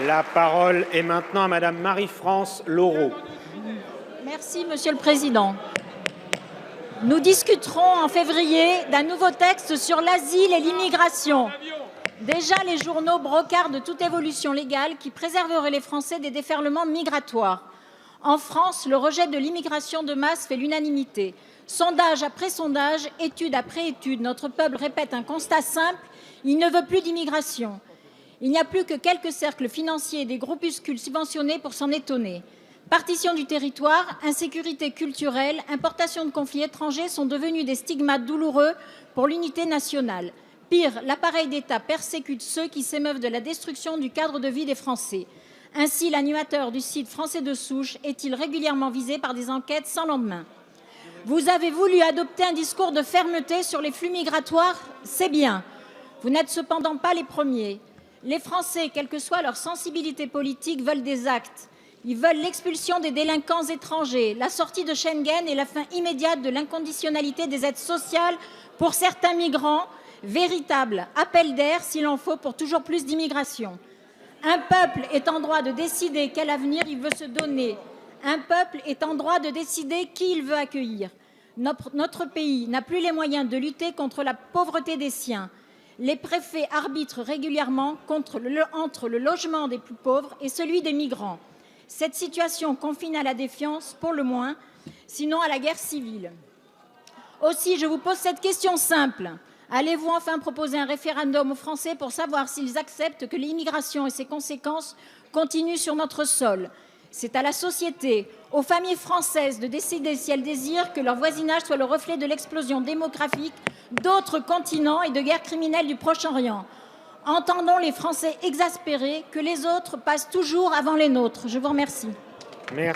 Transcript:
La parole est maintenant à Madame Marie-France Lorrault. Merci, Monsieur le Président. Nous discuterons en février d'un nouveau texte sur l'asile et l'immigration. Déjà, les journaux brocardent toute évolution légale qui préserverait les Français des déferlements migratoires. En France, le rejet de l'immigration de masse fait l'unanimité. Sondage après sondage, étude après étude, notre peuple répète un constat simple, il ne veut plus d'immigration. Il n'y a plus que quelques cercles financiers et des groupuscules subventionnés pour s'en étonner. Partition du territoire, insécurité culturelle, importation de conflits étrangers sont devenus des stigmates douloureux pour l'unité nationale. Pire, l'appareil d'État persécute ceux qui s'émeuvent de la destruction du cadre de vie des Français. Ainsi, l'animateur du site Français de souche est-il régulièrement visé par des enquêtes sans lendemain. Vous avez voulu adopter un discours de fermeté sur les flux migratoires, c'est bien. Vous n'êtes cependant pas les premiers. Les Français, quelle que soit leur sensibilité politique, veulent des actes. Ils veulent l'expulsion des délinquants étrangers, la sortie de Schengen et la fin immédiate de l'inconditionnalité des aides sociales pour certains migrants, véritable appel d'air s'il en faut pour toujours plus d'immigration. Un peuple est en droit de décider quel avenir il veut se donner. Un peuple est en droit de décider qui il veut accueillir. Notre pays n'a plus les moyens de lutter contre la pauvreté des siens. Les préfets arbitrent régulièrement entre le logement des plus pauvres et celui des migrants. Cette situation confine à la défiance, pour le moins, sinon à la guerre civile. Aussi, je vous pose cette question simple. Allez-vous enfin proposer un référendum aux Français pour savoir s'ils acceptent que l'immigration et ses conséquences continuent sur notre sol? C'est à la société, aux familles françaises de décider si elles désirent que leur voisinage soit le reflet de l'explosion démographique d'autres continents et de guerres criminelles du Proche-Orient. Entendons les Français exaspérés que les autres passent toujours avant les nôtres. Je vous remercie. Merci.